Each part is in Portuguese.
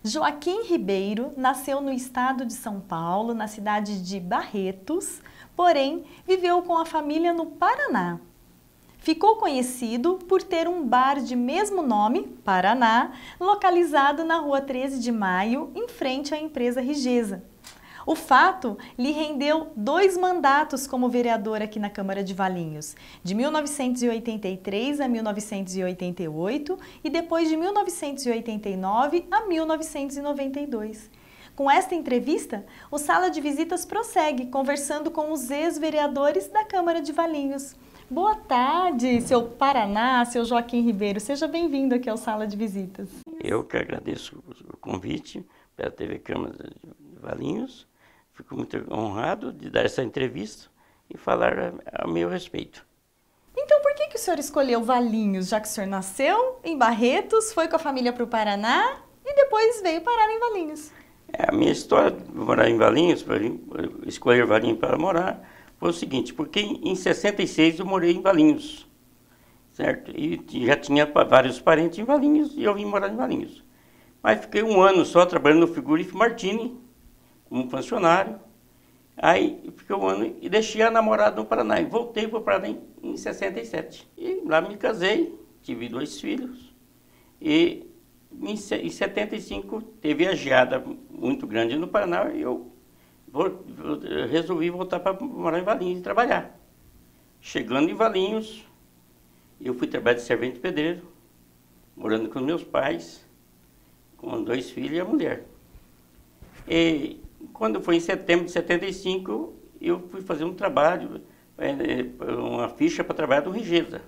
Joaquim Ribeiro nasceu no estado de São Paulo, na cidade de Barretos, porém viveu com a família no Paraná. Ficou conhecido por ter um bar de mesmo nome, Paraná, localizado na rua 13 de Maio, em frente à empresa Rigesa. O fato lhe rendeu 2 mandatos como vereador aqui na Câmara de Valinhos, de 1983 a 1988 e depois de 1989 a 1992. Com esta entrevista, o Sala de Visitas prossegue conversando com os ex-vereadores da Câmara de Valinhos. Boa tarde, seu Paraná, seu Joaquim Ribeiro. Seja bem-vindo aqui ao Sala de Visitas. Eu que agradeço o convite pela TV Câmara de Valinhos. Fico muito honrado de dar essa entrevista e falar a meu respeito. Então, por que o senhor escolheu Valinhos, já que o senhor nasceu em Barretos, foi com a família para o Paraná e depois veio parar em Valinhos? A minha história de morar em Valinhos, para escolher Valinhos para morar, foi o seguinte, porque em 66 eu morei em Valinhos, certo? E já tinha vários parentes em Valinhos e eu vim morar em Valinhos. Mas fiquei um ano só trabalhando no Frigorífico Martini, como funcionário. Aí fiquei um ano e deixei a namorada no Paraná. E voltei para o Paraná em 67. E lá me casei, tive 2 filhos. E em 75 teve a geada muito grande no Paraná e eu resolvi voltar para morar em Valinhos e trabalhar. Chegando em Valinhos, eu fui trabalhar de servente pedreiro, morando com meus pais, com 2 filhos e a mulher. E quando foi em setembro de 75, eu fui fazer um trabalho, uma ficha para trabalhar do Rigesa.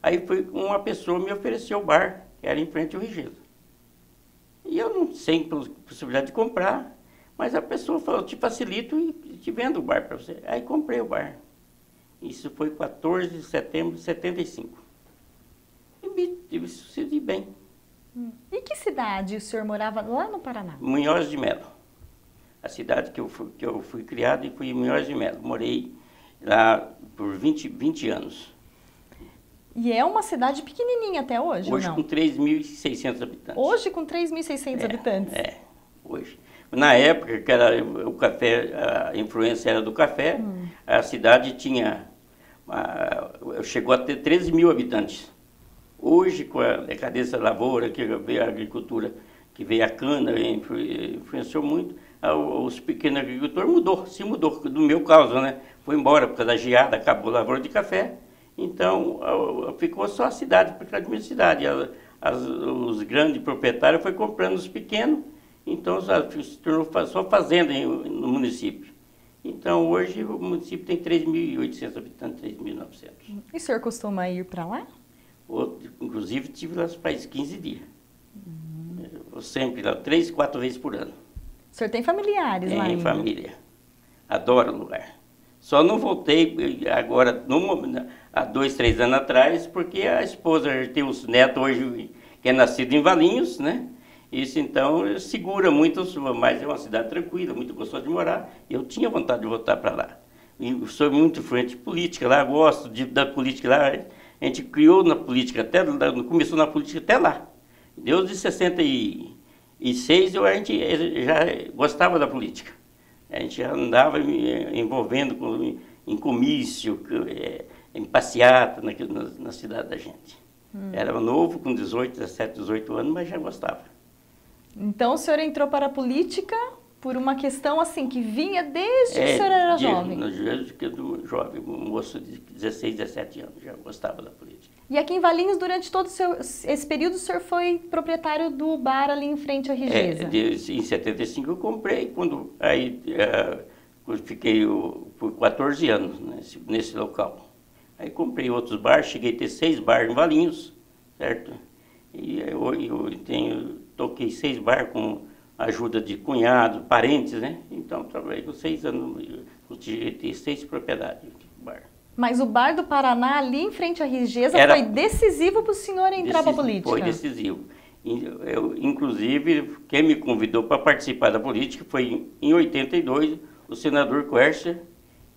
Aí foi uma pessoa me ofereceu o bar, que era em frente ao Rigesa. E eu não sem possibilidade de comprar, mas a pessoa falou, te facilito e te vendo o bar para você. Aí comprei o bar. Isso foi 14 de setembro de 75. E me sucedi bem. E que cidade o senhor morava lá no Paraná? Munhoz de Melo. A cidade que eu fui criado e fui em Munhoz de Melo. Morei lá por 20 anos. E é uma cidade pequenininha até hoje, hoje ou não? Com 3.600 habitantes. Hoje com 3.600 habitantes? Hoje. Na época que era o café, a influência era do café, a cidade chegou a ter 13 mil habitantes. Hoje, com a decadência da lavoura, que veio a agricultura, que veio a cana, influenciou muito, os pequenos agricultores se mudou, do meu caso, né? Foi embora por causa da geada, acabou a lavoura de café, então ficou só a cidade, praticamente a cidade. Os grandes proprietários foram comprando os pequenos, então se tornou só fazenda no município. Então hoje o município tem 3.800 habitantes, 3.900. E o senhor costuma ir para lá? Inclusive tive lá faz 15 dias. Eu vou sempre lá, 3, 4 vezes por ano. O senhor tem familiares lá ainda? Tem família. Adoro o lugar. Só não voltei agora, há 2, 3 anos atrás, porque a esposa tem os netos hoje, que é nascido em Valinhos, né? Isso então segura muito, mas é uma cidade tranquila, muito gostosa de morar. Eu tinha vontade de voltar para lá. E sou muito influente em política lá, gosto da política lá. A gente criou na política começou na política até lá. Desde 66 a gente já gostava da política. A gente já andava envolvendo em comício, em passeata na cidade da gente. Era novo, com 17, 18 anos, mas já gostava. Então o senhor entrou para a política por uma questão assim, que vinha desde que o senhor era jovem? Desde que eu jovem, um moço de 16, 17 anos, já gostava da política. E aqui em Valinhos, durante todo esse período, o senhor foi proprietário do bar ali em frente à Rigesa? Em 75 eu comprei, quando fiquei por 14 anos nesse local. Aí comprei outros bares, cheguei a ter 6 bares em Valinhos, certo? E eu toquei 6 bares com ajuda de cunhado, parentes, né? Então trabalhei com 6 anos, consegui ter 6 propriedades de bar. Mas o bar do Paraná, ali em frente à Rigesa, foi decisivo para o senhor entrar para a política? Foi decisivo. Inclusive, quem me convidou para participar da política foi, em 82, o senador Quércia,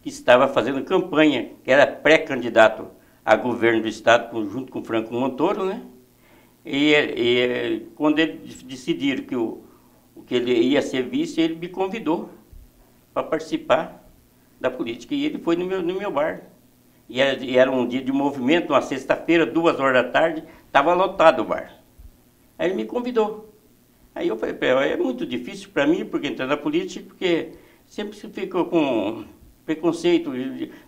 que estava fazendo campanha, que era pré-candidato a governo do estado, junto com o Franco Montoro, né? E quando eles decidiram que o que ele ia ser vice, ele me convidou para participar da política. E ele foi no meu bar. E era um dia de movimento, uma sexta-feira, 14h, estava lotado o bar. Aí ele me convidou. Aí eu falei, é muito difícil para mim, porque entrar na política, porque sempre se ficou com preconceito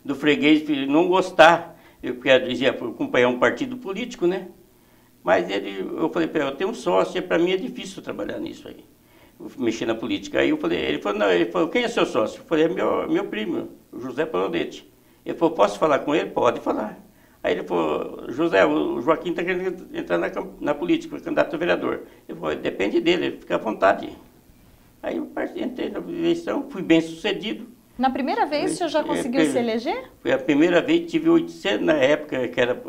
do freguês, não gostar. Eu dizia, acompanhar um partido político, né? Mas eu falei, eu tenho um sócio, e para mim é difícil trabalhar nisso aí, mexer na política. Aí eu falei, ele falou, quem é seu sócio? Eu falei, é meu primo, o José Palonetti. Ele falou, posso falar com ele? Pode falar. Aí ele falou, José, o Joaquim está querendo entrar na política, candidato a vereador. Ele falou, depende dele, ele fica à vontade. Aí eu entrei na eleição, fui bem sucedido. Na primeira vez o senhor já conseguiu se eleger? Foi a primeira vez, tive 800, na época que era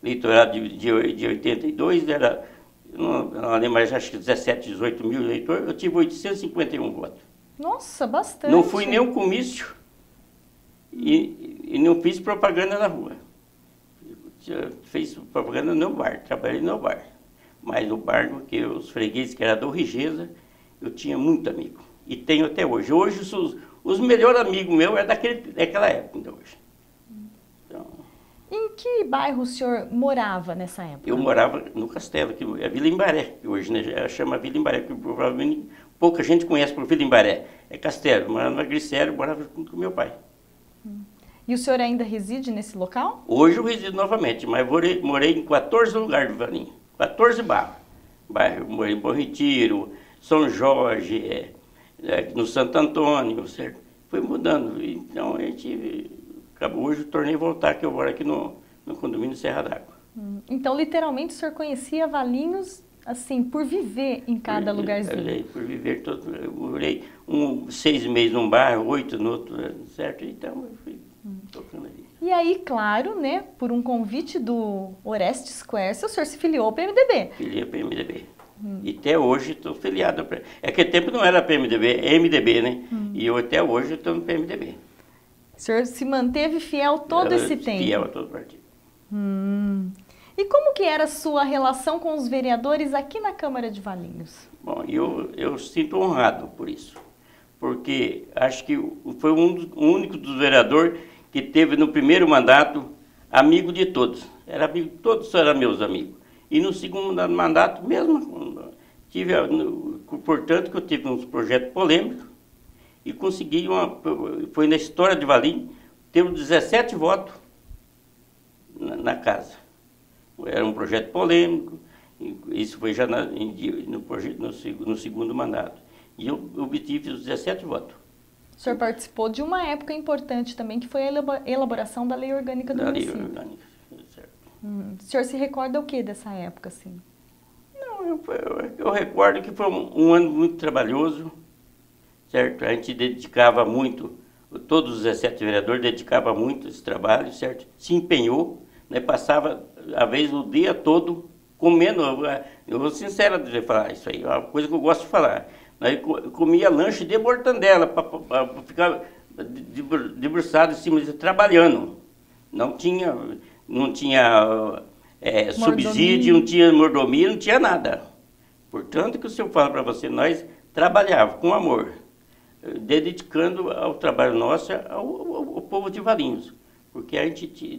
eleitorado de 82, era, não lembro mais, acho que 17, 18 mil eleitores, eu tive 851 votos. Nossa, bastante. Não fui nem um comício e não fiz propaganda na rua. Fiz propaganda no bar, trabalhei no bar. Mas no bar, porque os fregueses que eram do Rigesa, eu tinha muito amigo. E tenho até hoje. Hoje os melhores amigos meus é daquela época de hoje. Então, em que bairro o senhor morava nessa época? eu morava no Castelo, que é Vila Imbaré, que hoje, né, chama Vila Imbaré, que provavelmente pouca gente conhece por Vila Imbaré. É Castelo, eu morava na Glicério, morava junto com meu pai. E o senhor ainda reside nesse local? Hoje eu resido novamente, mas morei em 14 lugares do Valinho, 14 bairros. Morei em Bom Retiro, São Jorge, no Santo Antônio, certo? Foi mudando. Então a gente acabou hoje, tornei voltar, que eu moro aqui no condomínio Serra d'Água. Então, literalmente, o senhor conhecia Valinhos, assim, por viver em cada lugarzinho? Por viver todo. Eu morei 6 meses num bairro, 8 no outro, certo? Então eu fui tocando ali. E aí, claro, né, por um convite do Orestes Quercia, o senhor se filiou ao PMDB. Filiei ao PMDB. E até hoje estou filiado. Aquele tempo não era PMDB, é MDB, né? E eu até hoje estou no PMDB. O senhor se manteve fiel todo esse tempo? Fiel a todo partido. E como que era a sua relação com os vereadores aqui na Câmara de Valinhos? Bom, eu sinto honrado por isso. Porque acho que foi o único dos vereadores que teve no primeiro mandato amigo de todos. Todos eram meus amigos. E no segundo mandato, mesmo, portanto, que eu tive uns projetos polêmicos e consegui, foi na história de Valinhos, teve 17 votos na casa. Era um projeto polêmico, isso foi já no segundo mandato. E eu obtive os 17 votos. O senhor participou de uma época importante também, que foi a elaboração da Lei Orgânica do município. Da Lei Orgânica, certo. O senhor se recorda o que dessa época, assim? Não, eu recordo que foi um ano muito trabalhoso, certo? A gente dedicava muito, todos os 17 vereadores dedicavam muito esse trabalho, certo? Se empenhou, né? Passava, às vezes, o dia todo comendo. Eu vou sincero de falar isso aí, é uma coisa que eu gosto de falar. Nós comia lanche de mortandela para ficar debruçado em cima, trabalhando. Não tinha subsídio, não tinha mordomia, não tinha nada. Portanto, que o senhor fala para você, nós trabalhávamos com amor, dedicando ao trabalho nosso ao povo de Valinhos, porque a gente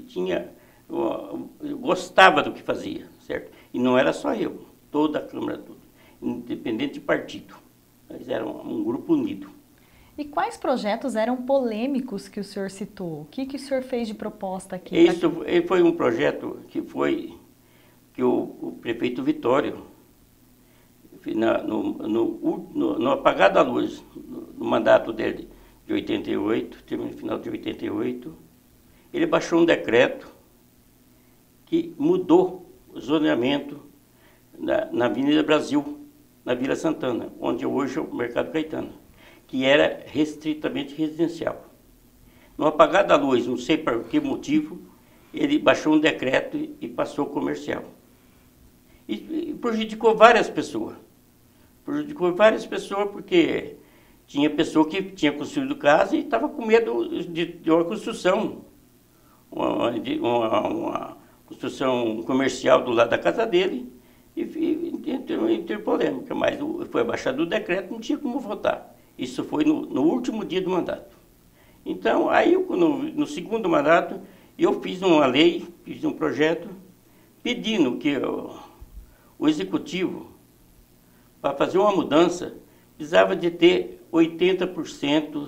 gostava do que fazia, certo? E não era só eu, toda a Câmara, tudo, independente de partido. Nós éramos um grupo unido. E quais projetos eram polêmicos que o senhor citou? O que o senhor fez de proposta aqui? Isso foi um projeto que o prefeito Vitório, no apagar da luz, no mandato dele de 88, no final de 88, ele baixou um decreto que mudou o zoneamento na Avenida Brasil, na Vila Santana, onde hoje é o Mercado Caetano, que era restritamente residencial. No apagar da luz, não sei por que motivo, ele baixou um decreto e passou comercial. E prejudicou várias pessoas. Prejudicou várias pessoas porque tinha pessoa que tinha construído casa e estava com medo de uma construção. Uma construção comercial do lado da casa dele. E entre polêmica, mas foi abaixado o decreto, não tinha como votar. Isso foi no último dia do mandato. Então, aí no segundo mandato, eu fiz uma lei, fiz um projeto, pedindo que o executivo, para fazer uma mudança, precisava de ter 80%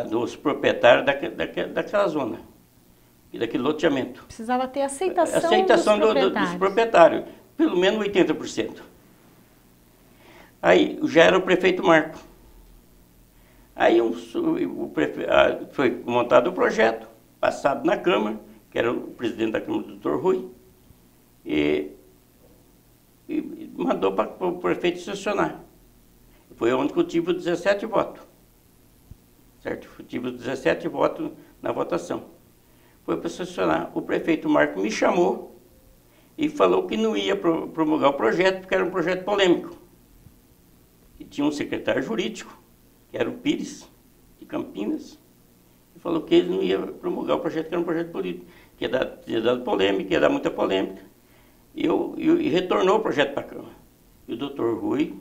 dos proprietários daquela zona, daquele loteamento. Precisava ter aceitação dos proprietários, pelo menos 80%. Aí já era o prefeito Marco. Aí foi montado o projeto, passado na Câmara, que era o presidente da Câmara, o doutor Rui, e mandou para o prefeito sancionar. Foi onde eu tive 17 votos. Certo? Eu tive 17 votos na votação. Foi para sancionar. O prefeito Marco me chamou e falou que não ia promulgar o projeto, porque era um projeto polêmico. E tinha um secretário jurídico, que era o Pires, de Campinas, e falou que ele não ia promulgar o projeto, que era um projeto político, que ia dar polêmica, ia dar muita polêmica. E retornou o projeto para a Câmara. E o doutor Rui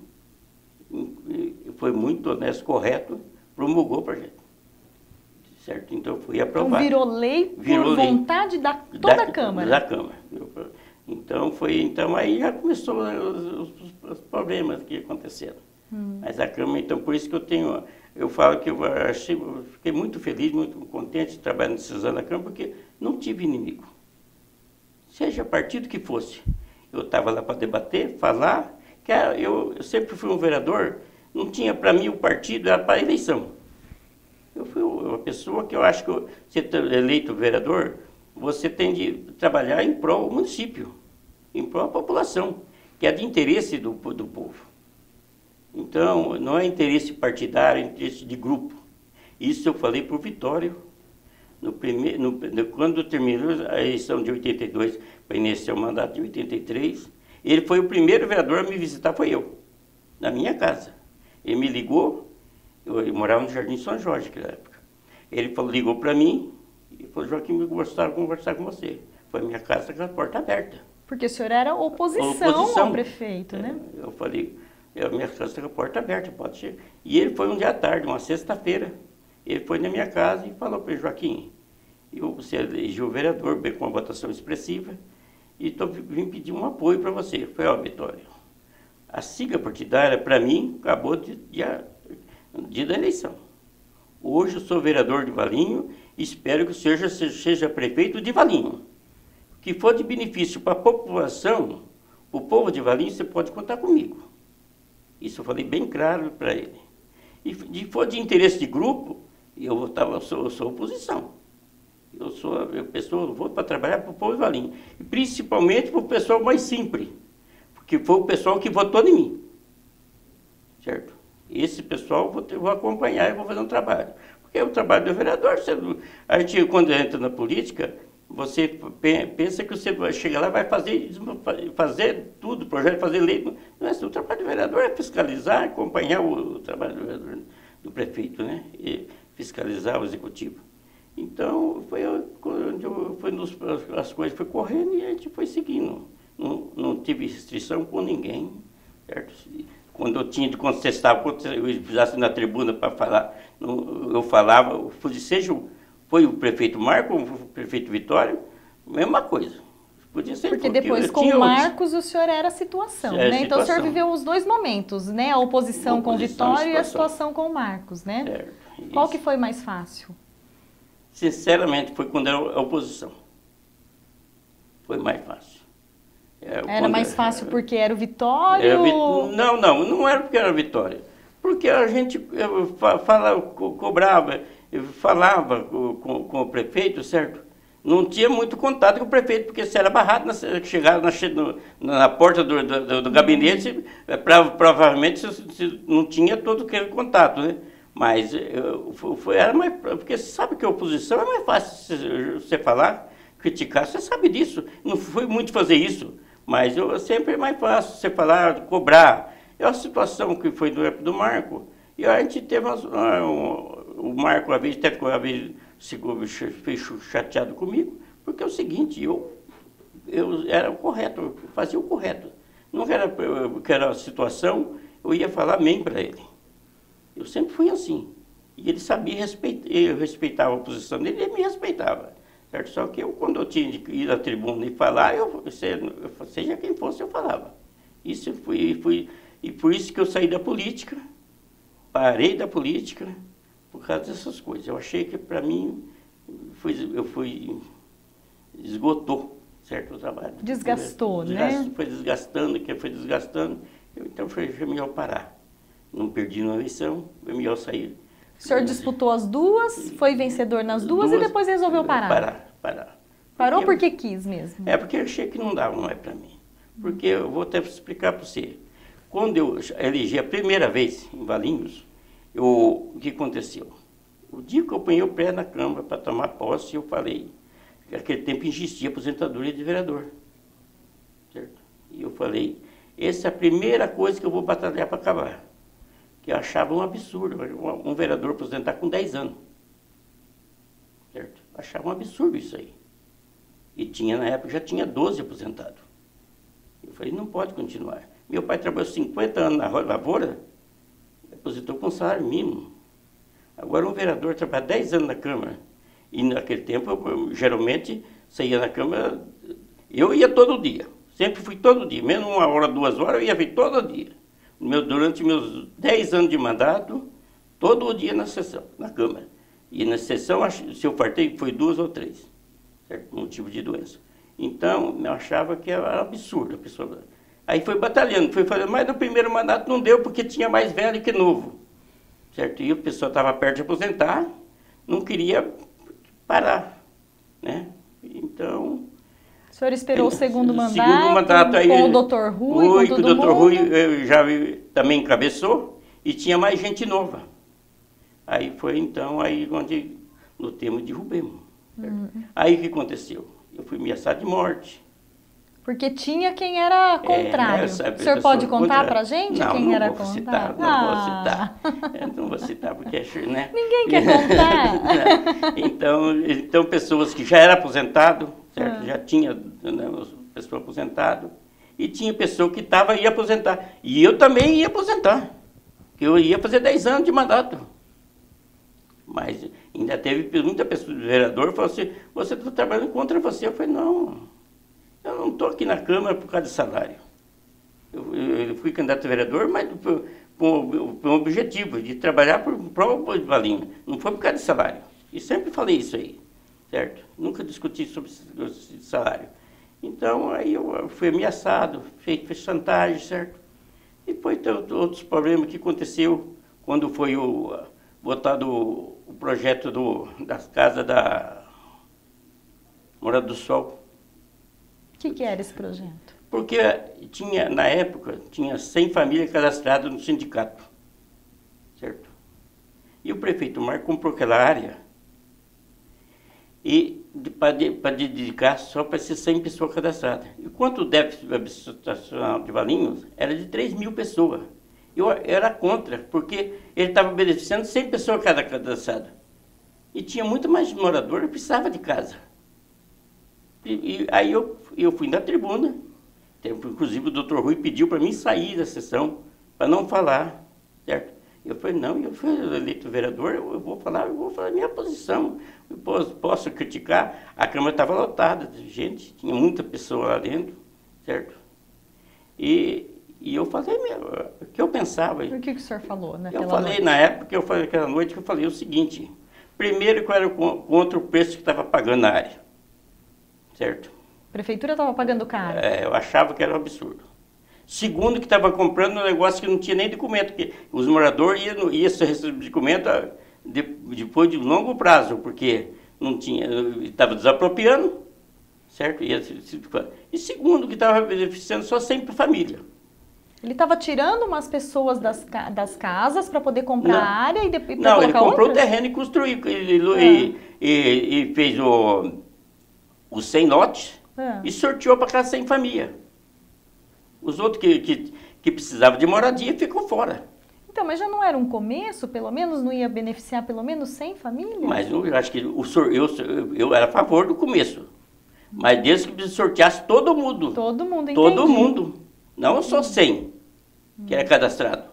foi muito honesto, correto, promulgou o projeto. Certo? Então foi aprovado. Então virou lei por vontade da toda a Câmara. Da Câmara. Então aí já começou os problemas que aconteceram. Mas a Câmara, então por isso que eu falo que eu fiquei muito feliz, muito contente de trabalhar nesses anos na Câmara, porque não tive inimigo. Seja partido que fosse. Eu estava lá para debater, falar, que eu sempre fui um vereador, não tinha para mim o partido, era para a eleição. Eu fui uma pessoa que eu acho que você eleito vereador, você tem de trabalhar em prol do município, em prol da população, que é de interesse do povo. Então, não é interesse partidário, é interesse de grupo. Isso eu falei para o Vitório, quando terminou a eleição de 82, para iniciar o mandato de 83, ele foi o primeiro vereador a me visitar, foi eu, na minha casa. Ele me ligou, eu morava no Jardim São Jorge naquela época. Ele ligou para mim e falou: Joaquim, eu gostaria de conversar com você. Foi a minha casa com a porta aberta. Porque o senhor era oposição ao prefeito, né? Eu falei: a minha casa com a porta aberta, pode chegar. E ele foi um dia à tarde, uma sexta-feira. Ele foi na minha casa e falou para ele: Joaquim, você elegeu o vereador com uma votação expressiva e vim pedir um apoio para você. Eu falei: Vitória, a sigla partidária, para mim, acabou no dia da eleição. Hoje eu sou vereador de Valinho e espero que o senhor seja prefeito de Valinho. O que for de benefício para a população, o povo de Valinho, você pode contar comigo. Isso eu falei bem claro para ele. E se for de interesse de grupo, eu sou oposição. Eu vou para trabalhar para o povo de Valinho. E principalmente para o pessoal mais simples. Porque foi o pessoal que votou em mim. Certo? Esse pessoal eu vou acompanhar e vou fazer um trabalho. Porque o trabalho do vereador, a gente, quando entra na política, você pensa que você vai chegar lá e vai fazer tudo, projeto, fazer lei. Não é assim, o trabalho do vereador é fiscalizar, acompanhar o trabalho do prefeito, né? E fiscalizar o executivo. Então, as coisas foram correndo e a gente foi seguindo. Não tive restrição com ninguém, certo? Quando eu tinha de contestar, quando eu precisasse na tribuna para falar, eu falava, foi o prefeito Marco, o prefeito Vitório, mesma coisa. Podia ser. Porque depois, com o Marcos, o senhor era a situação, né? Então, o senhor viveu os dois momentos, né? A oposição com o Vitório e a situação com o Marcos, né? Certo. Qual que foi mais fácil? Sinceramente, foi quando era a oposição. Foi mais fácil. Era mais fácil porque era o Vitório? Não era porque era o Vitório. Porque a gente falava com o prefeito, certo? Não tinha muito contato com o prefeito, porque se era barrado, chegava na porta do gabinete, provavelmente não tinha todo aquele contato, né? Mas era mais... Porque você sabe que a oposição é mais fácil você falar, criticar, você sabe disso. Não fui muito fazer isso, mas sempre é mais fácil você falar, cobrar. É a situação que foi do Marco. E a gente teve o Marco, uma vez, fez chateado comigo, porque é o seguinte, eu eu era o correto, eu fazia o correto. Não era porque era a situação, eu ia falar amém para ele. Eu sempre fui assim. E ele sabia respeitar, eu respeitava a posição dele, ele me respeitava. Certo? Só que eu, quando eu tinha de ir à tribuna e falar, seja quem fosse, eu falava. Isso e por isso que eu saí da política, parei da política, por causa dessas coisas. Eu achei que, para mim, esgotou, certo, o trabalho. Desgastou, né? Foi desgastando, então foi melhor parar. Não perdi na eleição, foi melhor sair. O senhor disputou as duas, foi vencedor nas duas e depois resolveu parar? Parar. Parou porque quis mesmo? Porque eu achei que não dava mais para mim. Porque eu vou até explicar para você. Quando eu elegi a primeira vez em Valinhos, o que aconteceu? O dia que eu ponhei o pé na Câmara para tomar posse, eu falei, que naquele tempo existia aposentadoria de vereador. Certo? E eu falei, essa é a primeira coisa que eu vou batalhar para acabar. Que eu achava um absurdo, um vereador aposentar com 10 anos. Certo? Achava um absurdo isso aí. E tinha, na época, já tinha 12 aposentados. Eu falei, não pode continuar. Meu pai trabalhou 50 anos na lavoura, aposentou com salário mínimo. Agora um vereador trabalha 10 anos na Câmara. E naquele tempo, geralmente, saía na Câmara, eu ia todo dia. Sempre fui todo dia, menos 1 hora, 2 horas, eu ia vir todo dia. Durante meus 10 anos de mandato, todo dia na sessão, na Câmara. E na sessão, se eu fartei, foi 2 ou 3, certo? Por motivo de doença. Então, eu achava que era absurdo a pessoa. Aí foi batalhando, foi fazendo, mas no primeiro mandato não deu, porque tinha mais velho que novo, certo? E a pessoa estava perto de aposentar, não queria parar, né? Então... O senhor esperou o segundo mandato aí, com o Dr. Rui, com todo mundo? O Dr. Rui já também encabeçou e tinha mais gente nova. Aí foi então aí onde lutemos e derrubemos. Aí o que aconteceu? Eu fui ameaçado de morte. Porque tinha quem era contrário. O senhor pode contar pra gente quem era contrário? Não vou citar. Não vou citar porque né? Ninguém quer contar. Então pessoas que já eram aposentadas, certo? Já tinha, né, pessoa aposentada, e tinha pessoa que ia aposentar. E eu também ia aposentar. Eu ia fazer 10 anos de mandato. Mas ainda teve muita pessoa, o vereador falou assim, você está trabalhando contra você. Eu falei, não, eu não estou aqui na Câmara por causa de salário. Eu fui candidato a vereador, mas com um objetivo de trabalhar para o próprio Valinhos. Não foi por causa de salário. E sempre falei isso aí. Certo? Nunca discuti sobre esse salário. Então, aí eu fui ameaçado, feito chantagem, certo? E depois tem outros problemas que aconteceu quando foi votado o projeto das casas da Morada do Sol. O que era esse projeto? Porque na época, tinha 100 famílias cadastradas no sindicato, certo? E o prefeito Marco comprou aquela área e para dedicar só para ser 100 pessoas cadastradas. E quanto o déficit habitacional de Valinhos era de 3.000 pessoas. Eu era contra, porque ele estava beneficiando 100 pessoas cada cadastrada. E tinha muito mais morador que precisava de casa. E aí eu fui na tribuna, inclusive o Dr. Rui pediu para mim sair da sessão, para não falar, certo? Eu falei, não, eu fui eleito vereador, eu vou falar a minha posição. Eu posso criticar, a Câmara estava lotada de gente, tinha muita pessoa lá dentro, certo? E eu falei o que eu pensava. O que o senhor falou naquela noite? Eu falei, na época, aquela noite, que eu falei o seguinte, primeiro que eu era contra o preço que estava pagando na área, certo? A prefeitura estava pagando caro? Eu achava que era um absurdo. Segundo, que estava comprando um negócio que não tinha nem documento, porque os moradores iam receber documento depois de longo prazo, porque não tinha, estava desapropriando, certo? E segundo, que estava beneficiando só sempre família. Ele estava tirando umas pessoas das casas para poder comprar a área e depois não, ele comprou o terreno e construiu, e fez os 100 lotes e sorteou para cada 100 famílias. Os outros que precisavam de moradia ficou fora. Então, mas já não era um começo, pelo menos? Não ia beneficiar pelo menos 100 famílias? Mas eu acho que eu era a favor do começo. Mas desde que sorteasse todo mundo. Todo mundo, Todo entendi. mundo. Não só 100 que era cadastrado.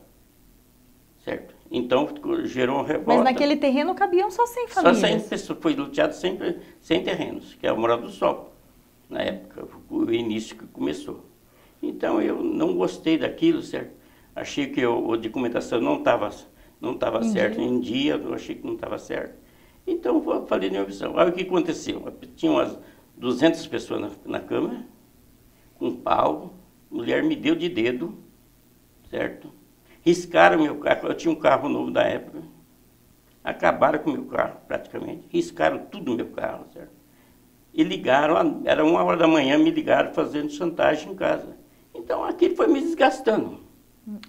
Certo? Então gerou uma revolta. Mas naquele terreno cabiam só 100 Só famílias. 100 pessoas, foi loteado sempre 100 terrenos, que é a Morada do Sol, na época, o início que começou. Então eu não gostei daquilo, certo? Achei que a documentação não estava certa em dia, eu achei que não estava certo. Então eu falei na minha visão. Aí o que aconteceu? Tinha umas 200 pessoas na Câmara, com pau, mulher me deu de dedo, certo? Riscaram meu carro, eu tinha um carro novo da época, acabaram com o meu carro praticamente, riscaram tudo no meu carro, certo? E ligaram, era 1h da manhã, me ligaram fazendo chantagem em casa. Então aquilo foi me desgastando.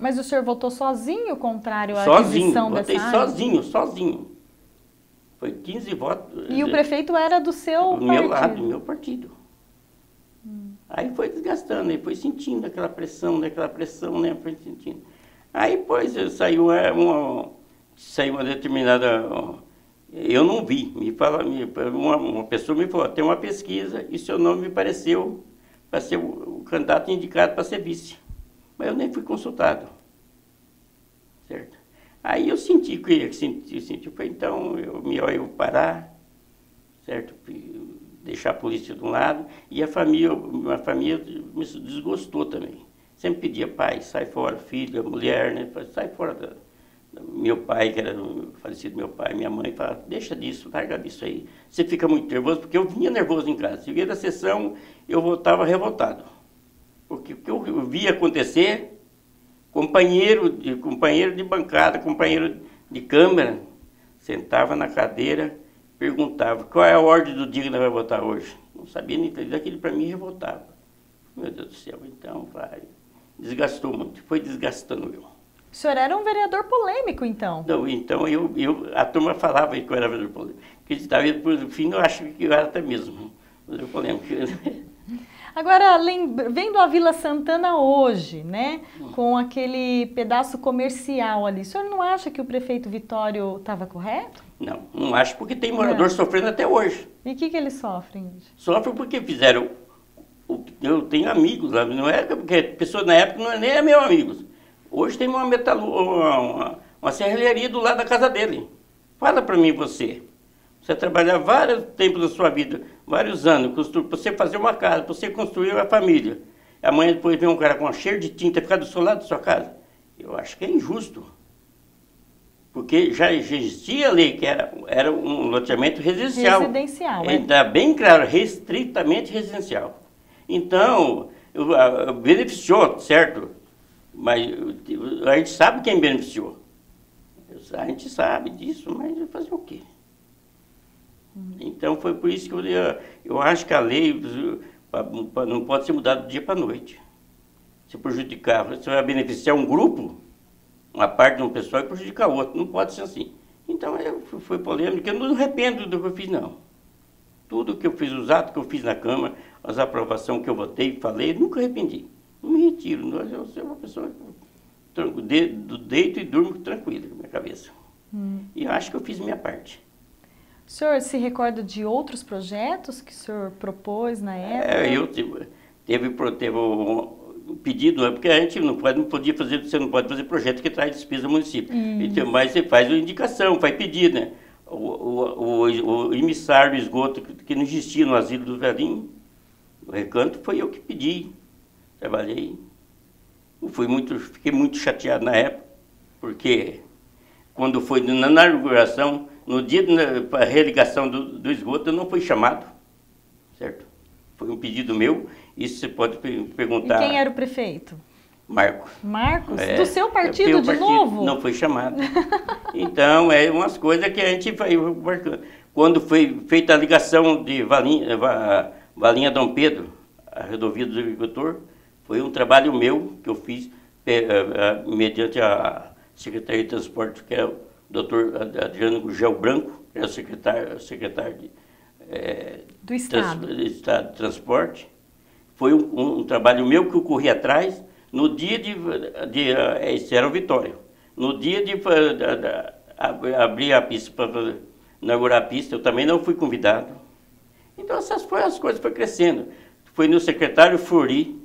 Mas o senhor votou sozinho, contrário à aquisição dessa área? Sozinho. Foi 15 votos. E o prefeito era do seu do partido? meu lado, do meu partido. Aí foi desgastando, aí foi sentindo aquela pressão, né? Foi sentindo. Aí, pois, saiu uma determinada... Eu não vi, uma pessoa me falou, tem uma pesquisa e seu nome me pareceu para ser o candidato indicado para ser vice. Mas eu nem fui consultado. Certo? Aí eu senti foi então, melhor eu parar, certo? Deixar a polícia de um lado, e a família me desgostou também. Sempre pedia, pai, sai fora, filho, mulher, né? Sai fora meu pai, que era falecido meu pai, minha mãe, falava, deixa disso, larga disso aí. Você fica muito nervoso, porque eu vinha nervoso em casa. Se eu ia da sessão, eu voltava revoltado. Porque o que eu via acontecer, companheiro de bancada, companheiro de câmara, sentava na cadeira, perguntava, qual é a ordem do dia que nós vamos votar hoje? Não sabia nem entender, aquilo para mim revoltava. Meu Deus do céu, então, vai. Desgastou muito, foi desgastando eu. O senhor era um vereador polêmico, então? Não, então a turma falava que eu era vereador polêmico. Porque talvez, por fim, eu acho que eu era até mesmo vereador polêmico. Agora, vendo a Vila Santana hoje, né, com aquele pedaço comercial ali, o senhor não acha que o prefeito Vitório estava correto? Não acho, porque tem morador sofrendo até hoje. E o que eles sofrem hoje? Sofrem porque fizeram... Eu tenho amigos lá, não é porque pessoas na época não é nem meus amigos. Hoje tem uma serralheria do lado da casa dele. Fala para mim você trabalhar vários tempos da sua vida, vários anos, para você fazer uma casa, para você construir uma família. Amanhã depois vem um cara com uma cheiro de tinta ficar do seu lado da sua casa. Eu acho que é injusto. Porque já existia a lei que era um loteamento residencial. Residencial, é. Está bem claro, restritamente residencial. Então, beneficiou, certo? Mas a gente sabe quem beneficiou. A gente sabe disso, mas fazer o quê? Então, foi por isso que eu acho que a lei não pode ser mudada do dia para a noite. Se prejudicar, você vai beneficiar um grupo, uma parte de um pessoal e prejudicar outro. Não pode ser assim. Então, foi polêmico. Eu não me arrependo do que eu fiz, não. Tudo que eu fiz, os atos que eu fiz na Câmara, as aprovações que eu votei, falei, nunca arrependi. Não me retiro. Eu sou uma pessoa que deito e durmo tranquilo na minha cabeça. E eu acho que eu fiz minha parte. O senhor se recorda de outros projetos que o senhor propôs na época? Teve um pedido, porque a gente não podia fazer, você não pode fazer projeto que traz despesa ao município. Então, mas você faz uma indicação, faz pedido, né? O emissário do esgoto que não existia no asilo do velhinho, o recanto, foi eu que pedi. Trabalhei. Fiquei muito chateado na época, porque quando foi na inauguração, no dia da religação do esgoto, eu não fui chamado, certo? Foi um pedido meu, isso você pode perguntar. E quem era o prefeito? Marcos. Marcos? Do seu partido de novo? Não foi chamado. Então, é umas coisas que a gente vai marcando. Quando foi feita a ligação de Valinha Dom Pedro, a rodovia do agricultor, foi um trabalho meu que eu fiz mediante a Secretaria de Transporte, que é o doutor Adriano Gugel Branco, que é o secretário do Estado. De Transporte. Foi um trabalho meu que eu corri atrás no dia esse era o Vitória. No dia de abrir a pista, para inaugurar a pista, eu também não fui convidado. Então, essas as coisas foram crescendo. Foi no secretário Flori,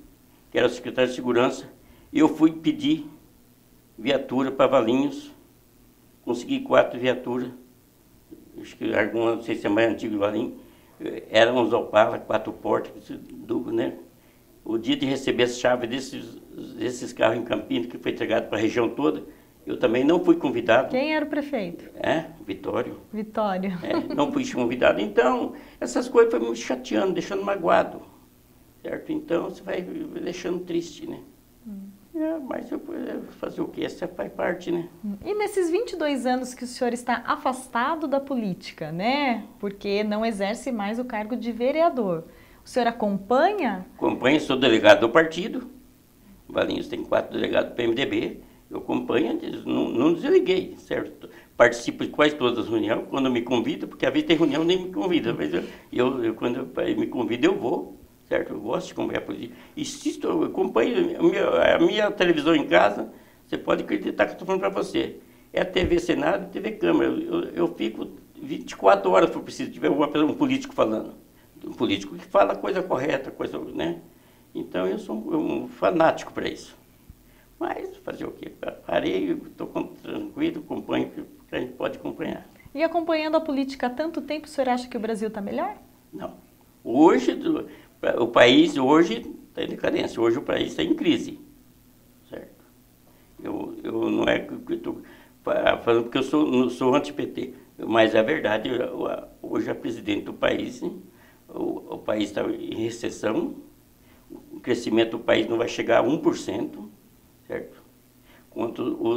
que era o secretário de Segurança, e eu fui pedir viatura para Valinhos, consegui 4 viaturas, acho que alguma, não sei se é mais antigo de Valinhos, eram uns Opala, 4 portas, né? O dia de receber as chaves desses carros em Campinas, que foi entregado para a região toda, eu também não fui convidado. Quem era o prefeito? Vitório. Vitório. Não fui convidado. Então, essas coisas foram me chateando, deixando magoado. Certo? Então, você vai deixando triste, né? Mas eu fazer o quê? Essa faz parte, né? E nesses 22 anos que o senhor está afastado da política, né? Porque não exerce mais o cargo de vereador. O senhor acompanha? Acompanho, sou delegado do partido. Valinhos tem 4 delegados do PMDB. Eu acompanho, não desliguei, certo? Participo de quase todas as reuniões, quando me convidam, porque às vezes tem reunião nem me convida, mas quando me convida eu vou, certo? Eu gosto de acompanhar a política. Insisto, eu acompanho a minha televisão em casa, você pode acreditar que eu estou falando para você. É a TV Senado e TV Câmara. Eu fico 24 horas, se for preciso, tiver um político falando. Um político que fala a coisa correta, né? Então eu sou um fanático para isso. Mas fazer o quê? Parei, estou tranquilo, acompanho, porque a gente pode acompanhar. E acompanhando a política há tanto tempo, o senhor acha que o Brasil está melhor? Não. Hoje, o país está em decadência, hoje o país está em crise. Certo? Eu não é que estou falando porque eu sou anti-PT, mas é verdade, hoje a presidente do país, o país está em recessão, o crescimento do país não vai chegar a 1%. Certo?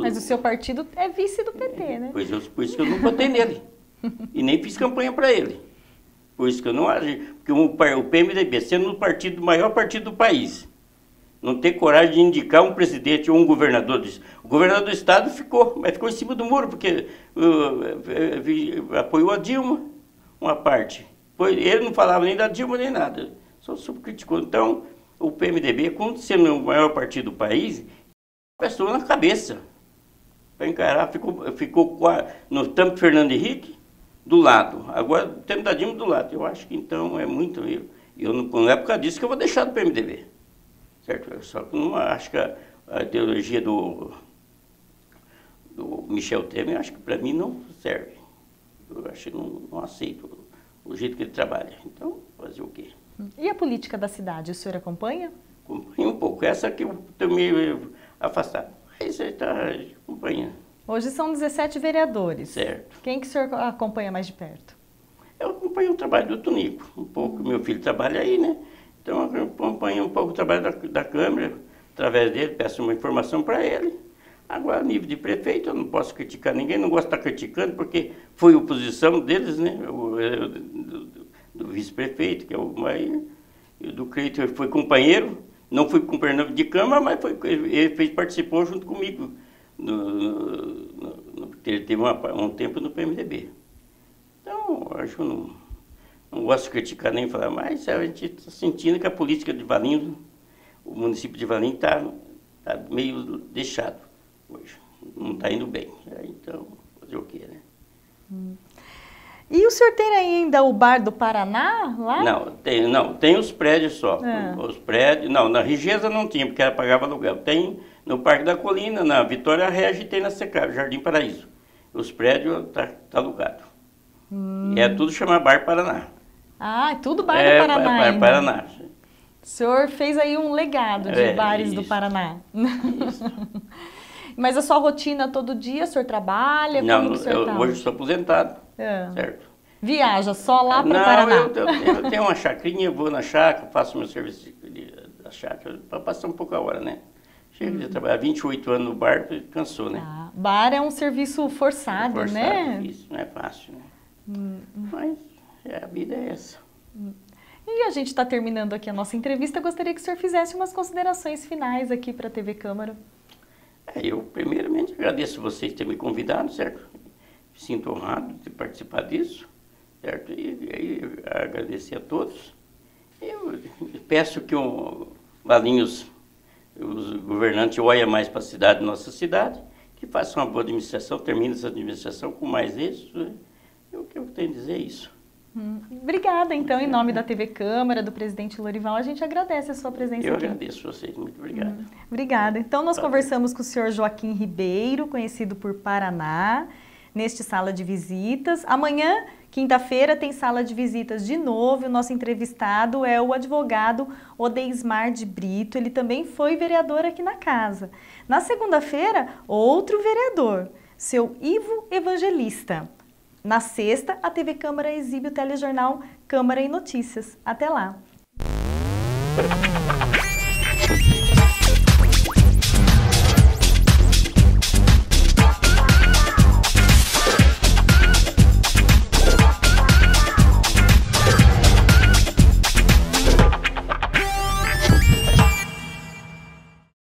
Mas o seu partido é vice do PT, né? Por isso que eu não votei nele. E nem fiz campanha para ele. Por isso que eu não acho. Porque o PMDB, sendo o maior partido do país, não ter coragem de indicar um presidente ou um governador disso. O governador do estado ficou, mas ficou em cima do muro, porque apoiou a Dilma, uma parte. Ele não falava nem da Dilma nem nada. Só criticou. Então, o PMDB, como sendo o maior partido do país, pessoa na cabeça para encarar, ficou no tempo Fernando Henrique do lado, agora o tempo da Dilma do lado. Eu acho que então é muito, não é por causa disso que eu vou deixar do PMDB, certo? Só que não acho que a ideologia do Michel Temer, acho que para mim não serve. Eu acho que não aceito o jeito que ele trabalha. Então, fazer o quê? E a política da cidade, o senhor acompanha? Acompanho um pouco, essa que eu estou meio afastado. Aí você está acompanhando. Hoje são 17 vereadores. Certo. Quem que o senhor acompanha mais de perto? Eu acompanho o trabalho do Tonico, um pouco. Meu filho trabalha aí, né? Então eu acompanho um pouco o trabalho da Câmara, através dele, peço uma informação para ele. Agora, a nível de prefeito, eu não posso criticar ninguém, não gosto de estar criticando, porque foi oposição deles, né? Do vice-prefeito, que é o Maíra, e do Cleiton foi companheiro. Não fui companheiro de Câmara, mas ele participou junto comigo. Ele teve um tempo no PMDB. Então, eu acho que não gosto de criticar nem falar, mas a gente está sentindo que a política de Valinhos, o município de Valinhos está meio deixado hoje. Não está indo bem. Então, fazer o quê, né? E o senhor tem ainda o Bar do Paraná lá? Não, tem os prédios só. Os prédios, na Rigesa não tinha, porque ela pagava aluguel. Tem no Parque da Colina, na Vitória Regia e tem na Secap, Jardim Paraíso. Os prédios tá alugado. E é tudo chamado Bar Paraná. Ah, é tudo Bar do Paraná. Bar Paraná. O senhor fez aí um legado de bares do Paraná. Isso. Mas a sua rotina todo dia, o senhor trabalha? Não, hoje eu sou aposentado. Certo. Viaja só lá para o Paraná? Eu tenho uma chacrinha, vou na chácara, faço meu serviço da chácara, para passar um pouco a hora, né? Chego de trabalhar 28 anos no bar, cansou, né? Bar é um serviço forçado, né? Isso, não é fácil, né? Mas a vida é essa. E a gente está terminando aqui a nossa entrevista, gostaria que o senhor fizesse umas considerações finais aqui para a TV Câmara. Eu, primeiramente, agradeço vocês terem me convidado, certo? Me sinto honrado de participar disso, certo? E agradecer a todos. Eu peço que o Valinhos, os governantes, olhem mais para a cidade, nossa cidade, que façam uma boa administração, termine essa administração com mais êxito. Né? O que eu tenho a dizer é isso. Obrigada, então, em nome da TV Câmara, do presidente Lorival, a gente agradece a sua presença Eu aqui. agradeço vocês, muito obrigado. Obrigada. Então, nós conversamos com o senhor Joaquim Ribeiro, conhecido por Paraná, neste Sala de Visitas. Amanhã, quinta-feira, tem Sala de Visitas de novo. O nosso entrevistado é o advogado Odeismar de Brito. Ele também foi vereador aqui na casa. Na segunda-feira, outro vereador, seu Ivo Evangelista. Na sexta, a TV Câmara exibe o telejornal Câmara em Notícias. Até lá!